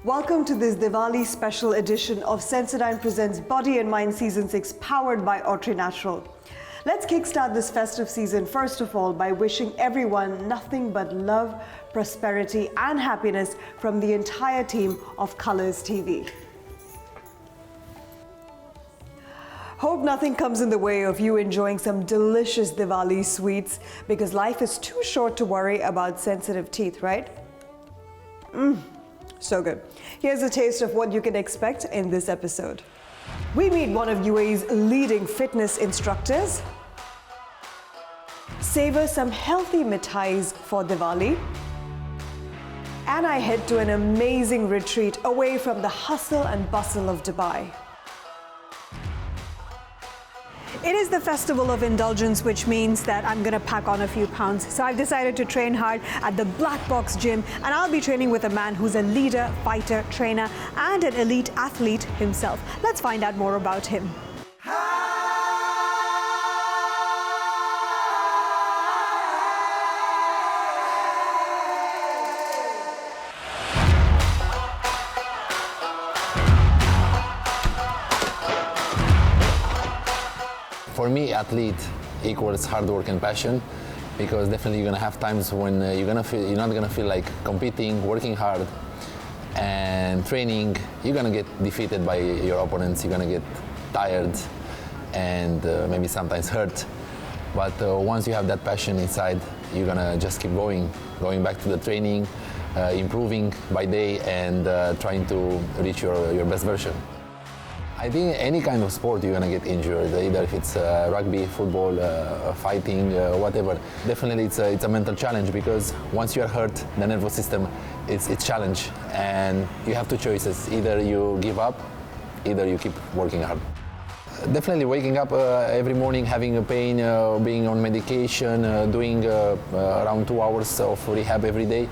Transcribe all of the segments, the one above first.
Welcome to this Diwali special edition of Sensodyne Presents Body and Mind Season 6 powered by Autry Natural. Let's kickstart this festive season first of all by wishing everyone nothing but love, prosperity and happiness from the entire team of Colors TV. Hope nothing comes in the way of you enjoying some delicious Diwali sweets because life is too short to worry about sensitive teeth, right? So good. Here's a taste of what you can expect in this episode. We meet one of UAE's leading fitness instructors, savor some healthy mithais for Diwali, and I head to an amazing retreat away from the hustle and bustle of Dubai. It is the festival of indulgence, which means that I'm going to pack on a few pounds. So I've decided to train hard at the Black Box Gym, and I'll be training with a man who's a leader, fighter, trainer, and an elite athlete himself. Let's find out more about him. For me, athlete equals hard work and passion, because definitely you're gonna have times when you're not gonna feel like competing, working hard, and training. You're gonna get defeated by your opponents. You're gonna get tired, and maybe sometimes hurt. But once you have that passion inside, you're gonna just keep going back to the training, improving by day, and trying to reach your best version. I think any kind of sport you're gonna get injured, either if it's rugby, football, fighting, whatever. Definitely it's a mental challenge, because once you're hurt, the nervous system, it's challenge, and you have two choices. Either you give up, either you keep working hard. Definitely waking up every morning, having a pain, being on medication, doing around 2 hours of rehab every day.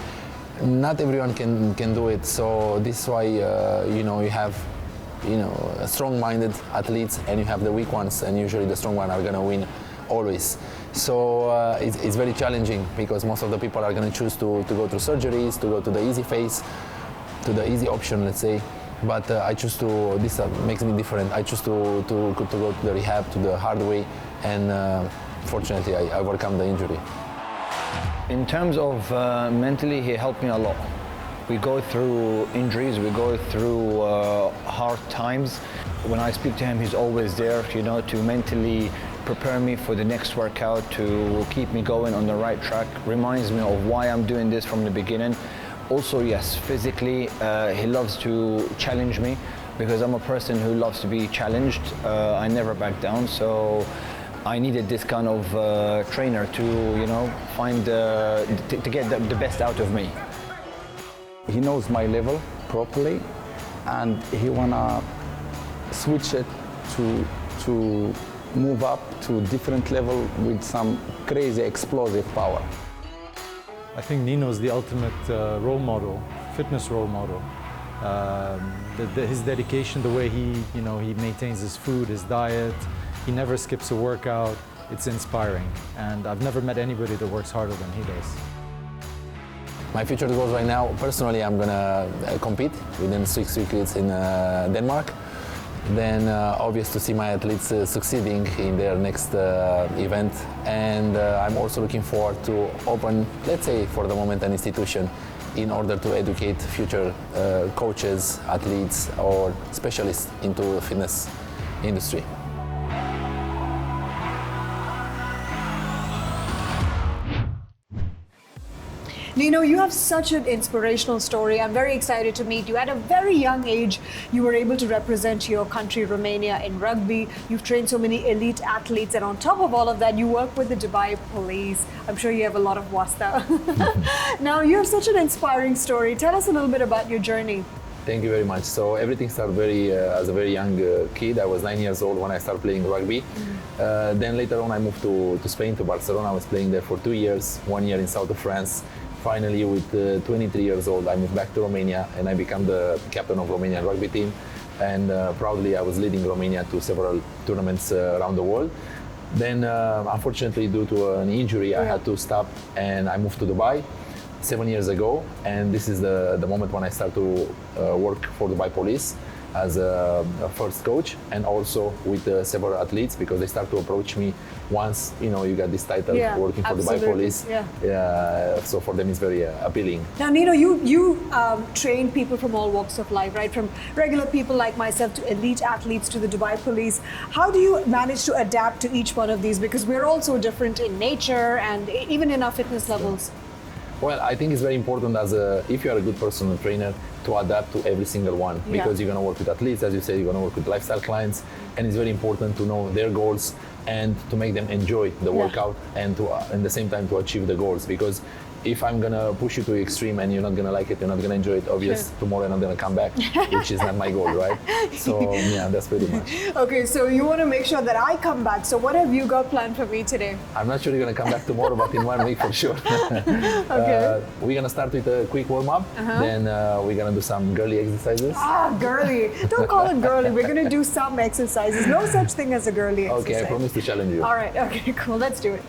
Not everyone can do it, so this is why you have strong-minded athletes, and you have the weak ones, and usually the strong ones are going to win always. So it's very challenging, because most of the people are going to choose to go through surgeries, to go to the easy phase, to the easy option, let's say. But I choose to, this makes me different. I choose to go to the rehab, to the hard way, and fortunately I overcome the injury. In terms of mentally, he helped me a lot. We go through injuries, we go through hard times. When I speak to him, he's always there, to mentally prepare me for the next workout, to keep me going on the right track, reminds me of why I'm doing this from the beginning. Also, yes, physically, he loves to challenge me, because I'm a person who loves to be challenged. I never back down, so I needed this kind of trainer to, find, to get the best out of me. He knows my level properly, and he wanna switch it to move up to a different level with some crazy explosive power. I think Nino's the ultimate role model, fitness role model. His dedication, the way he maintains his food, his diet, he never skips a workout. It's inspiring, and I've never met anybody that works harder than he does. My future goals right now, personally, I'm gonna compete within 6 weeks in Denmark. Then obvious to see my athletes succeeding in their next event. And I'm also looking forward to open, let's say for the moment, an institution in order to educate future coaches, athletes, or specialists into the fitness industry. Nino, you have such an inspirational story. I'm very excited to meet you. At a very young age, you were able to represent your country, Romania, in rugby. You've trained so many elite athletes, and on top of all of that, you work with the Dubai police. I'm sure you have a lot of wasta. Now, you have such an inspiring story. Tell us a little bit about your journey. Thank you very much. So everything started as a very young kid. I was 9 years old when I started playing rugby. Then later on, I moved to Spain, to Barcelona. I was playing there for 2 years, 1 year in south of France. Finally, with 23 years old, I moved back to Romania, and I became the captain of Romanian rugby team. And proudly, I was leading Romania to several tournaments around the world. Then, unfortunately, due to an injury, I had to stop, and I moved to Dubai. 7 years ago, and this is the moment when I start to work for Dubai Police as a first coach, and also with several athletes, because they start to approach me once you get this title, working for Dubai Police. So for them it's very appealing. Now, Nino, you train people from all walks of life, right? From regular people like myself to elite athletes to the Dubai Police. How do you manage to adapt to each one of these? Because we're all so different in nature and even in our fitness levels. Well, I think it's very important if you are a good personal trainer to adapt to every single one, because you're going to work with athletes, as you say, you're going to work with lifestyle clients, and it's very important to know their goals and to make them enjoy the workout and to at the same time to achieve the goals. Because if I'm gonna push you to the extreme and you're not gonna like it, you're not gonna enjoy it, obviously tomorrow you're not gonna come back, which is not my goal, right? So yeah, that's pretty much. Okay, so you want to make sure that I come back. So what have you got planned for me today? I'm not sure you're gonna come back tomorrow, but in 1 week for sure. Okay. We're gonna start with a quick warm up, then we're gonna do some girly exercises. Ah, girly. Don't call it girly. We're gonna do some exercises. No such thing as a girly exercise. Okay, I promise to challenge you. All right, okay, cool. Let's do it.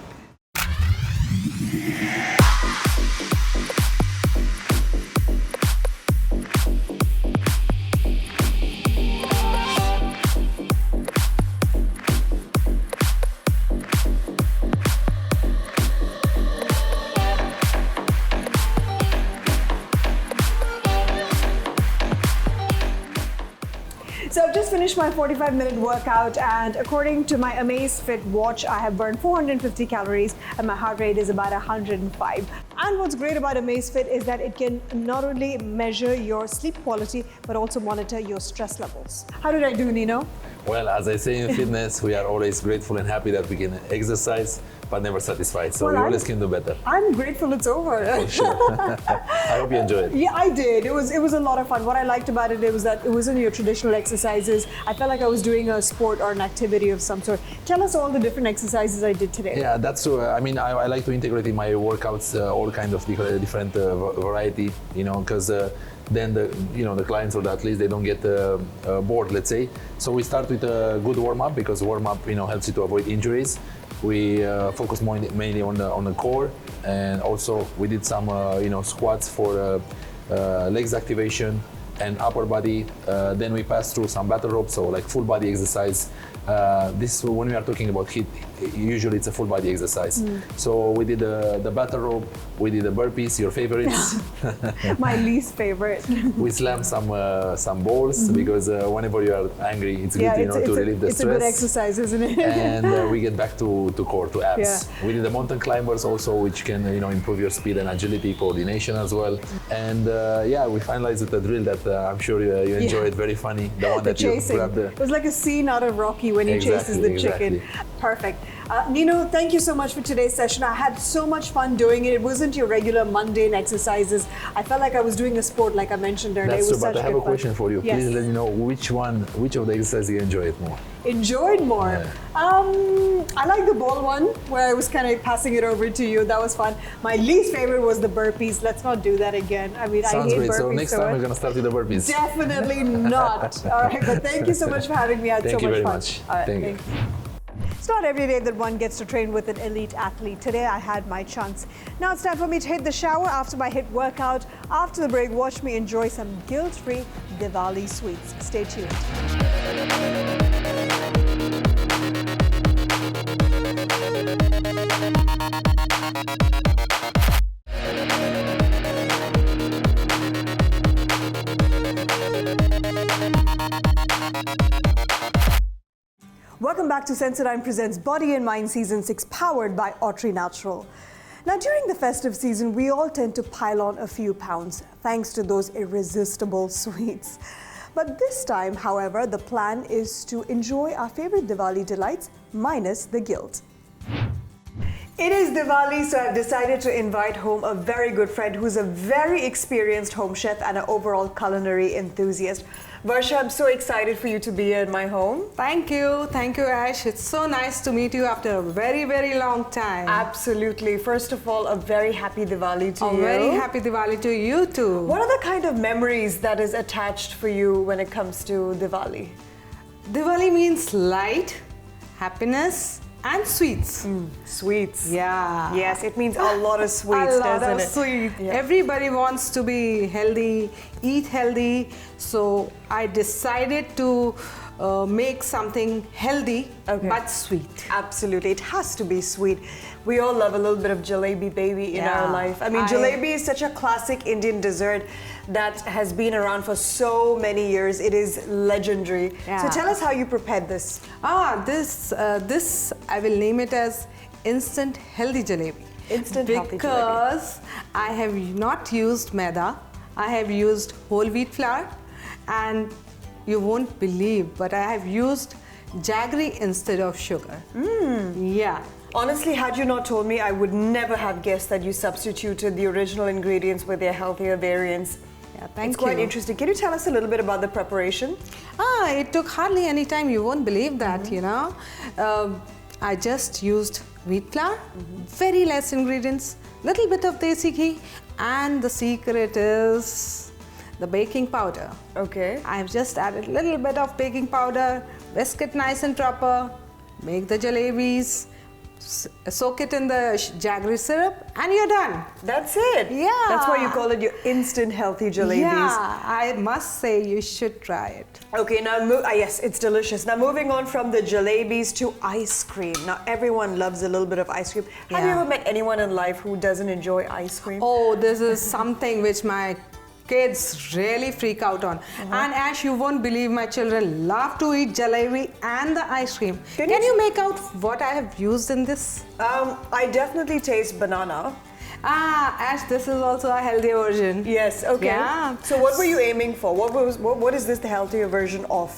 So I've just finished my 45-minute workout, and according to my Amazfit watch, I have burned 450 calories and my heart rate is about 105. And what's great about Amazfit is that it can not only measure your sleep quality, but also monitor your stress levels. How did I do, Nino? Well, as I say in fitness, we are always grateful and happy that we can exercise, but never satisfied. So we always can do better. I'm grateful it's over. For sure. I hope you enjoyed it. Yeah, I did. It was a lot of fun. What I liked about it was that it wasn't your traditional exercises. I felt like I was doing a sport or an activity of some sort. Tell us all the different exercises I did today. Yeah, that's true. I mean, I like to integrate in my workouts all kind of different variety, because then the clients or the athletes, they don't get bored, let's say. So we start with a good warm-up, because warm-up helps you to avoid injuries. We focus mainly on the core, and also we did some squats for legs activation and upper body. Then we passed through some battle ropes, so like full body exercise. This, when we are talking about HIIT, usually it's a full body exercise. So we did the battle rope, we did the burpees, your favorites. My least favorite. We slammed some balls, because whenever you are angry, it's good to relieve the stress. It's a good exercise, isn't it? And we get back to core, to abs. We did the mountain climbers also, which can improve your speed and agility, coordination as well. And we finalized with a drill that I'm sure you enjoyed. Very funny. The one that chasing. You grabbed It was like a scene out of Rocky when he chases the chicken. Perfect. Nino, thank you so much for today's session. I had so much fun doing it. It wasn't your regular mundane exercises. I felt like I was doing a sport, like I mentioned earlier. That's it was true, such but I have a question for you. Yes. Please let me know which of the exercises you enjoyed more. Enjoyed more? Yeah. I like the ball one, where I was kind of passing it over to you. That was fun. My least favorite was the burpees. Let's not do that again. I mean, Sounds I hate great. burpees. So next time we're going to start with the burpees. Definitely not. All right, but thank you so much for having me. I had Thank so you much very fun. much. All right, Thank you. It's not every day that one gets to train with an elite athlete. Today I had my chance. Now it's time for me to hit the shower after my HIIT workout. After the break, watch me enjoy some guilt-free Diwali sweets. Stay tuned. Welcome back to Sensodyne Presents Body and Mind Season 6, powered by Autry Natural. Now, during the festive season, we all tend to pile on a few pounds, thanks to those irresistible sweets. But this time, however, the plan is to enjoy our favorite Diwali delights, minus the guilt. It is Diwali, so I've decided to invite home a very good friend who's a very experienced home chef and an overall culinary enthusiast. Varsha, I'm so excited for you to be in my home. Thank you, Ash. It's so nice to meet you after a very, very long time. Absolutely. First of all, a very happy Diwali to you. A very happy Diwali to you too. What are the kind of memories that is attached for you when it comes to Diwali? Diwali means light, happiness, and sweets. Sweets. Yeah. Yes, it means a lot of sweets, A lot doesn't of it? sweet. Yeah. Everybody wants to be healthy, eat healthy. So I decided to make something healthy but sweet. Absolutely, it has to be sweet. We all love a little bit of jalebi, baby, in our Yeah. life. I mean, jalebi is such a classic Indian dessert that has been around for so many years. It is legendary. Yeah. So tell us how you prepared this. This I will name it as instant healthy jalebi. Instant healthy jalebi. Because I have not used maida, I have used whole wheat flour, and you won't believe, but I have used jaggery instead of sugar. Yeah. Honestly, had you not told me, I would never have guessed that you substituted the original ingredients with their healthier variants. Yeah, thank It's quite you. interesting. Can you tell us a little bit about the preparation? It took hardly any time. You won't believe that, you know. I just used wheat flour, very less ingredients, little bit of desi ghee, and the secret is the baking powder. Okay. I have just added a little bit of baking powder, whisk it nice and proper, make the jalebis, soak it in the jaggery syrup, and you're done. That's it. Yeah. That's why you call it your instant healthy jalebis. Yeah, I must say you should try it. Okay, now yes, it's delicious. Now moving on from the jalebis to ice cream. Now everyone loves a little bit of ice cream. Have you Yeah. ever met anyone in life who doesn't enjoy ice cream? Oh, this is something which my kids really freak out on. And Ash, you won't believe my children love to eat jalebi and the ice cream. Can Can you- you make out what I have used in this? I definitely taste banana. Ash, this is also a healthy version. Yes, okay. Yeah. So what were you aiming for? What is this the healthier version of?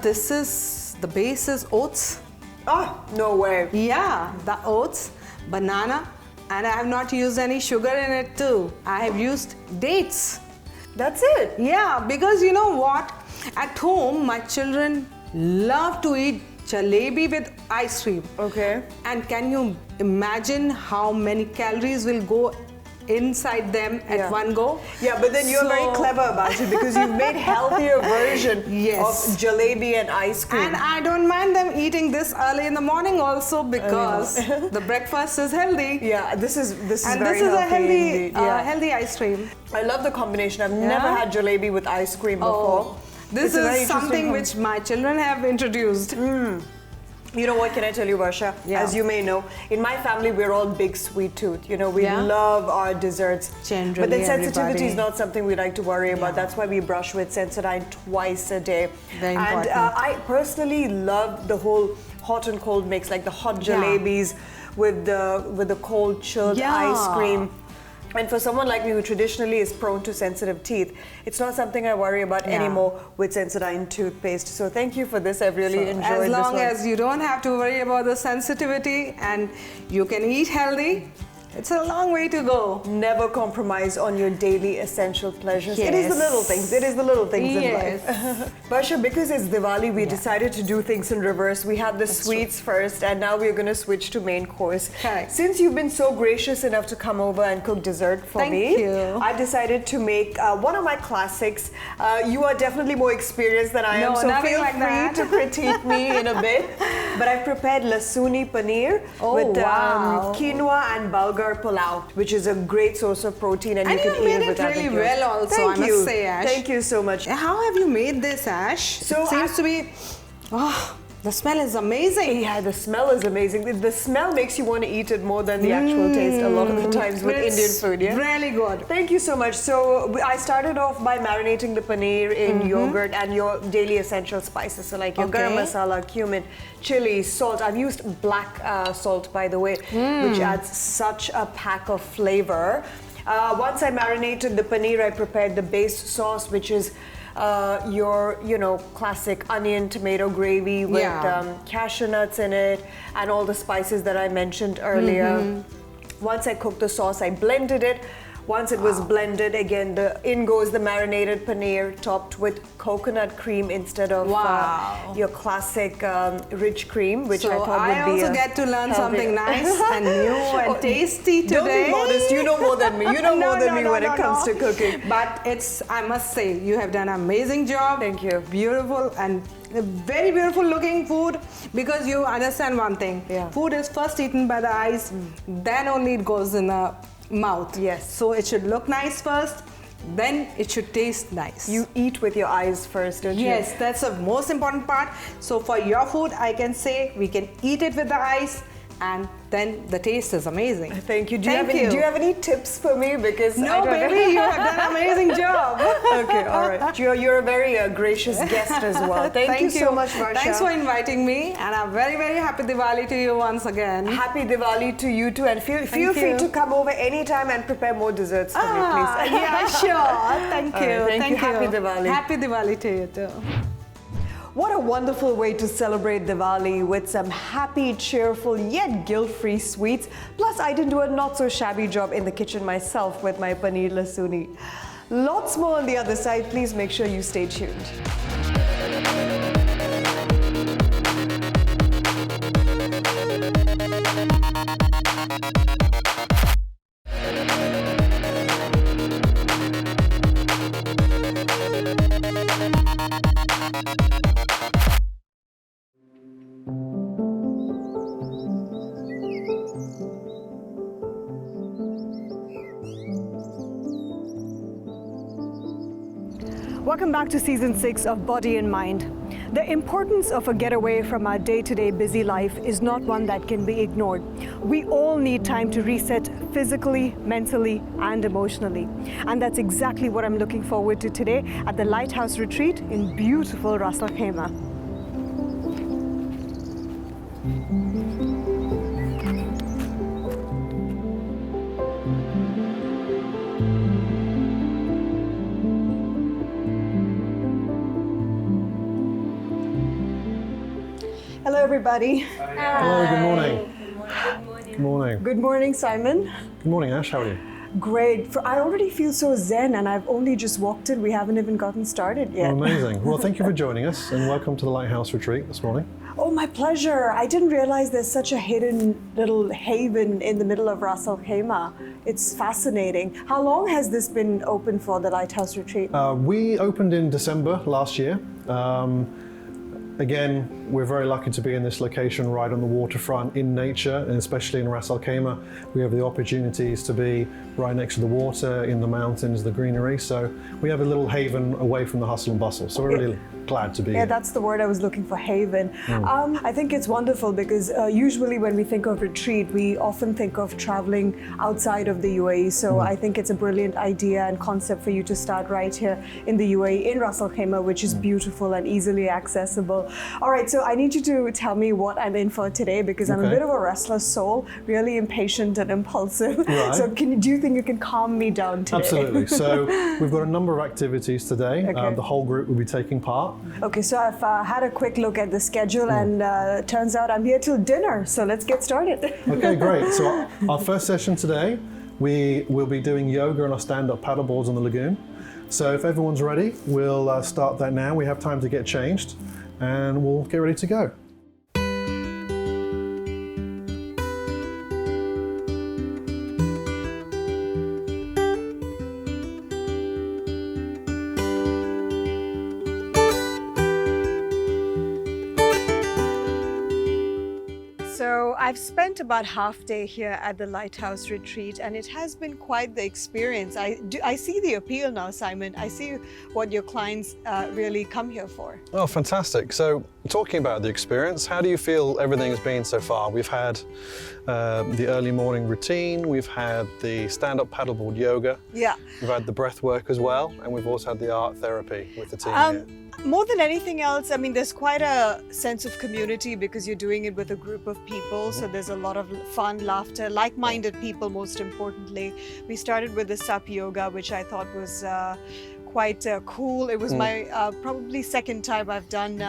This is, the base is oats. Ah, no way. Yeah, the oats, banana, and I have not used any sugar in it too. I have used dates. That's it. Yeah, because you know what? At home, my children love to eat jalebi with ice cream. Okay. And can you imagine how many calories will go inside them at Yeah. one go? Yeah, but then you're very So- clever about it because you've made healthier version Yes. of jalebi and ice cream. And I don't mind them eating this early in the morning also because the breakfast is healthy. Yeah, this is And very this is a healthy, indeed. Yeah. healthy ice cream. I love the combination. I've never had jalebi with ice cream before. This It's a very is something interesting which my children have introduced. You know what, can I tell you, Varsha? Yeah. As you may know, in my family, we're all big sweet tooth. You know, we Yeah. love our desserts. Generally, but then sensitivity everybody. is not something we like to worry about. Yeah. That's why we brush with Sensodyne twice a day. Very and important. I personally love the whole hot and cold mix, like the hot Yeah. jalebis with the cold chilled Yeah. ice cream. And for someone like me who traditionally is prone to sensitive teeth, it's not something I worry about Yeah. anymore with Sensodyne toothpaste. So thank you for this. I've really enjoyed As this long one. as you don't have to worry about the sensitivity and you can eat healthy, it's a long way to go. Never compromise on your daily essential pleasures. It is the Yes. little things. It is the little things in Yes. life. Barsha, because it's Diwali, we decided to do things in reverse. We had the sweets first, and now we're going to switch to main course. Correct. Since you've been so gracious enough to come over and cook dessert for Thank me, you. I decided to make one of my classics. You are definitely more experienced than I am, No, so nothing feel like free that. to critique me in a bit. But I've prepared lasuni paneer Oh, with wow. quinoa and bulgur pulao, which is a great source of protein, and And you can you eat made it it with really other well also, Thank I you. must say, Ash. Thank you so much. How have you made this, Ash? So it seems to be, the smell is amazing. Yeah, the smell is amazing. The smell makes you want to eat it more than the actual taste a lot of the times with It's Indian food, yeah? really good. Thank you so much. So I started off by marinating the paneer in yogurt and your daily essential spices. So like your garam Okay. masala, cumin, chili, salt. I've used black salt, by the way, which adds such a pack of flavor. Once I marinated the paneer, I prepared the base sauce, which is your, classic onion tomato gravy with Yeah. cashew nuts in it and all the spices that I mentioned earlier. Once I cooked the sauce, I blended it Once it was blended, again, in goes the marinated paneer topped with coconut cream instead of your classic rich cream, which I thought would be I also get to learn healthy. something nice and new and tasty today. Don't be modest. You know more than me. You know more than me when it comes to cooking. But I must say, you have done an amazing job. Thank you. Beautiful and very beautiful looking food, because you understand one thing. Yeah. Food is first eaten by the eyes, then only it goes in the mouth. Yes. So it should look nice first, then it should taste nice. You eat with your eyes first, don't you? Yes, that's the most important part. So for your food, I can say we can eat it with the eyes, and then the taste is amazing. Thank you. Do you Thank have any tips for me? Because No, baby, you have done an amazing job. Okay, all right. You're a very gracious guest as well. Thank you so much, Varsha. Thanks for inviting me, and I'm very, very happy Diwali to you once again. Happy Diwali to you too, and feel free to come over anytime and prepare more desserts for me, please. Yeah, sure. Thank you. All right, thank you. Happy Diwali. Happy Diwali to you too. What a wonderful way to celebrate Diwali with some happy, cheerful, yet guilt-free sweets. Plus, I didn't do a not-so-shabby job in the kitchen myself with my paneer lasuni. Lots more on the other side. Please make sure you stay tuned. Welcome back to Season 6 of Body and Mind. The importance of a getaway from our day-to-day busy life is not one that can be ignored. We all need time to reset physically, mentally, and emotionally. And that's exactly what I'm looking forward to today at the Lighthouse Retreat in beautiful Ras Al Khaimah. Hello, everybody. Hello, good morning. Good morning. Good morning, Simon. Good morning, Ash. How are you? Great. I already feel so zen, and I've only just walked in. We haven't even gotten started yet. Oh, amazing. Well, thank you for joining us, and welcome to the Lighthouse Retreat this morning. Oh, my pleasure. I didn't realize there's such a hidden little haven in the middle of Ras Al Khaimah. It's fascinating. How long has this been open for, the Lighthouse Retreat? We opened in December last year. Again, we're very lucky to be in this location right on the waterfront in nature, and especially in Ras Al Khaimah, we have the opportunities to be right next to the water, in the mountains, the greenery. So we have a little haven away from the hustle and bustle. So we're really glad to be Yeah, here. that's the word I was looking for, haven. I think it's wonderful because usually when we think of retreat, we often think of traveling outside of the UAE. So I think it's a brilliant idea and concept for you to start right here in the UAE, in Ras Al Khaimah, which is beautiful and easily accessible. All right, so I need you to tell me what I'm in for today, because I'm a bit of a restless soul, really impatient and impulsive. Right. So do you think you can calm me down today? Absolutely. So we've got a number of activities today. Okay. The whole group will be taking part. Okay, so I've had a quick look at the schedule, and turns out I'm here till dinner, so let's get started. Okay, great. So our first session today, we will be doing yoga on our stand-up paddleboards on the lagoon. So if everyone's ready, we'll start that now. We have time to get changed, and we'll get ready to go. So I've spent about half day here at the Lighthouse Retreat, and it has been quite the experience. I see the appeal now, Simon. I see what your clients really come here for. Oh, fantastic. So talking about the experience, how do you feel everything has been so far? We've had the early morning routine, we've had the stand-up paddleboard yoga, Yeah. we've had the breath work as well, and we've also had the art therapy with the team here. More than anything else, I mean, there's quite a sense of community because you're doing it with a group of people. So there's a lot of fun, laughter, like-minded people, most importantly. We started with the SUP yoga, which I thought was quite cool. It was my probably second time I've done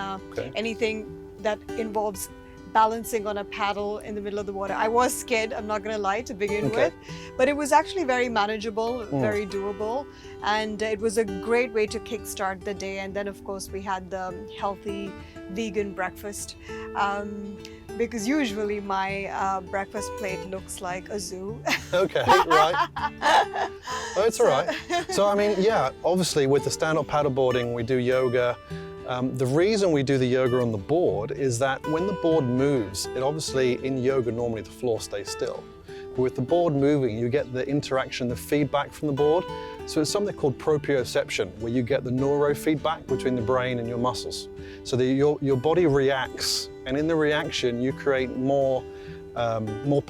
anything that involves balancing on a paddle in the middle of the water. I was scared, I'm not going to lie, to begin with, but it was actually very manageable, very doable, and it was a great way to kickstart the day. And then, of course, we had the healthy vegan breakfast. Because usually my breakfast plate looks like a zoo. Okay, right. Oh, it's all right. So, I mean, yeah, obviously with the stand-up paddleboarding, we do yoga. The reason we do the yoga on the board is that when the board moves, it obviously, in yoga, normally the floor stays still. But with the board moving, you get the interaction, the feedback from the board. So it's something called proprioception, where you get the neurofeedback between the brain and your muscles. So that your body reacts, and in the reaction, you create more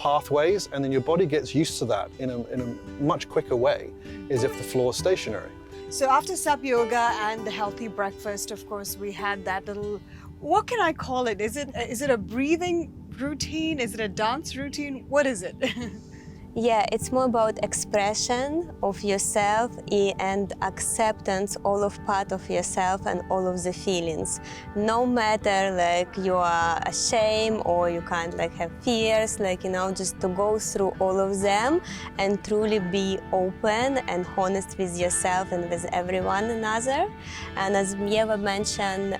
pathways, and then your body gets used to that in a much quicker way, as if the floor is stationary. So after SUP yoga and the healthy breakfast, of course, we had that little, what can I call it? Is it a breathing routine? Is it a dance routine? What is it? Yeah, it's more about expression of yourself and acceptance all of part of yourself and all of the feelings. No matter like you are ashamed or you can't like have fears, like, you know, just to go through all of them and truly be open and honest with yourself and with everyone another. And as Mieva mentioned,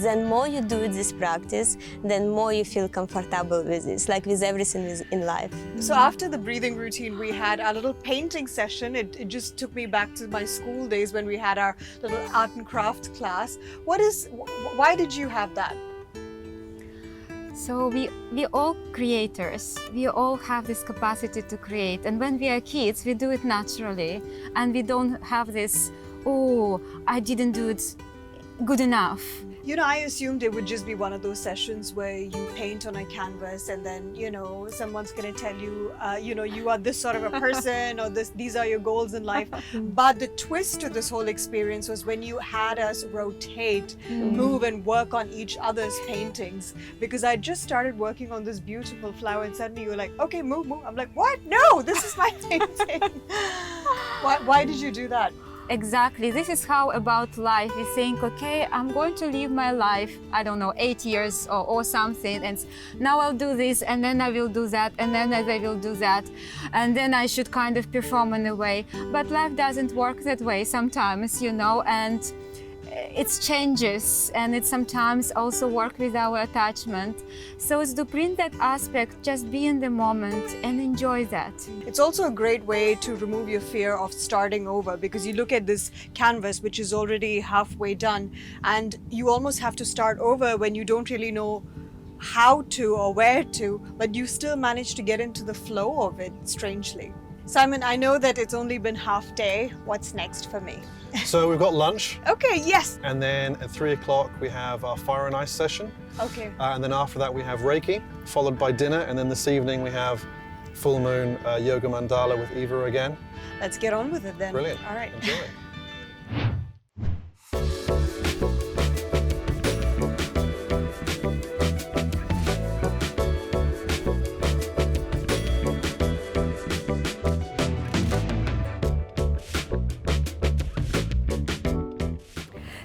then more you do this practice, then more you feel comfortable with this, like with everything in life. So after the breathing routine, we had our little painting session. It just took me back to my school days when we had our little art and craft class. Why did you have that? So we all creators. We all have this capacity to create. And when we are kids, we do it naturally. And we don't have this, oh, I didn't do it good enough. You know, I assumed it would just be one of those sessions where you paint on a canvas and then, you know, someone's going to tell you, you know, you are this sort of a person or these are your goals in life. But the twist to this whole experience was when you had us rotate, move and work on each other's paintings. Because I just started working on this beautiful flower and suddenly you were like, okay, move. I'm like, what? No, this is my painting. Why did you do that? Exactly. This is how about life. We think, okay, I'm going to live my life, I don't know, 8 years or something, and now I'll do this, and then I will do that, and then I will do that, and then I should kind of perform in a way. But life doesn't work that way sometimes, you know, and it changes, and it sometimes also work with our attachment. So it's to bring that aspect, just be in the moment and enjoy that. It's also a great way to remove your fear of starting over, because you look at this canvas which is already halfway done and you almost have to start over when you don't really know how to or where to, but you still manage to get into the flow of it strangely. Simon, I know that it's only been half day. What's next for me? So we've got lunch. Okay, yes. And then at 3 o'clock we have our fire and ice session. Okay. And then after that we have Reiki, followed by dinner. And then this evening we have full moon yoga mandala with Eva again. Let's get on with it then. Brilliant. All right. Enjoy.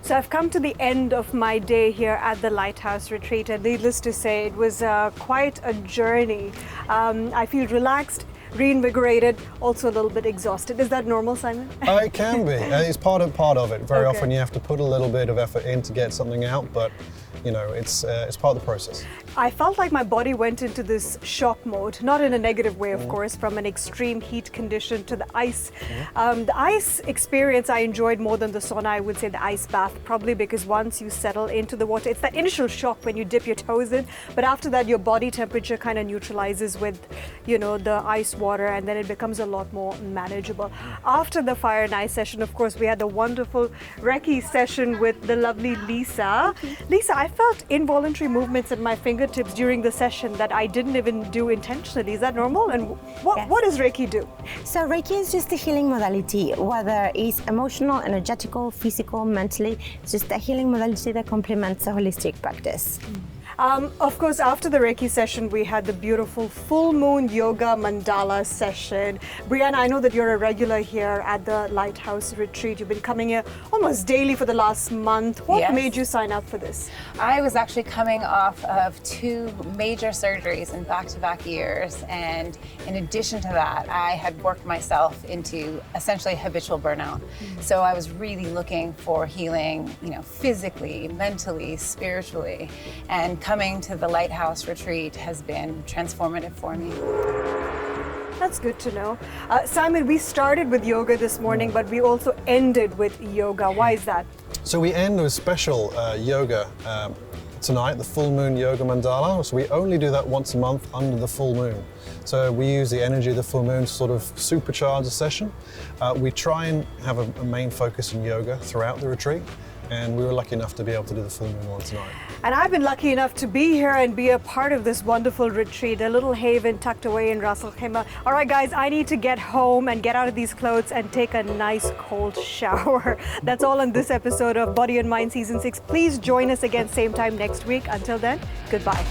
So I've come to the end of my day here at the Lighthouse Retreat, and needless to say, it was quite a journey. I feel relaxed, reinvigorated, also a little bit exhausted. Is that normal, Simon? It can be. It's part of it. Very often you have to put a little bit of effort in to get something out, but you know, it's part of the process. I felt like my body went into this shock mode, not in a negative way, of course, from an extreme heat condition to the ice. The ice experience I enjoyed more than the sauna, I would say the ice bath, probably because once you settle into the water, it's that initial shock when you dip your toes in, but after that your body temperature kind of neutralizes with, you know, the ice water, and then it becomes a lot more manageable. After the fire and ice session, of course, we had the wonderful Reiki session with the lovely Lisa. Lisa, I felt involuntary movements in my fingertips during the session that I didn't even do intentionally. Is that normal? And what does Reiki do? So Reiki is just a healing modality, whether it's emotional, energetical, physical, mentally. It's just a healing modality that complements a holistic practice. Of course, after the Reiki session, we had the beautiful full moon yoga mandala session. Brianna, I know that you're a regular here at the Lighthouse Retreat. You've been coming here almost daily for the last month. What Yes. made you sign up for this? I was actually coming off of 2 major surgeries in back-to-back years, and in addition to that, I had worked myself into essentially habitual burnout. So I was really looking for healing, physically, mentally, spiritually, and coming to the Lighthouse Retreat has been transformative for me. That's good to know. Simon, we started with yoga this morning, but we also ended with yoga. Why is that? So we end with special yoga tonight, the full moon yoga mandala. So we only do that once a month under the full moon. So we use the energy of the full moon to sort of supercharge the session. We try and have a main focus in yoga throughout the retreat, and we were lucky enough to be able to do the full moon one tonight. And I've been lucky enough to be here and be a part of this wonderful retreat, a little haven tucked away in Ras Al Khaimah. All right, guys, I need to get home and get out of these clothes and take a nice cold shower. That's all on this episode of Body and Mind Season 6. Please join us again same time next week. Until then, goodbye.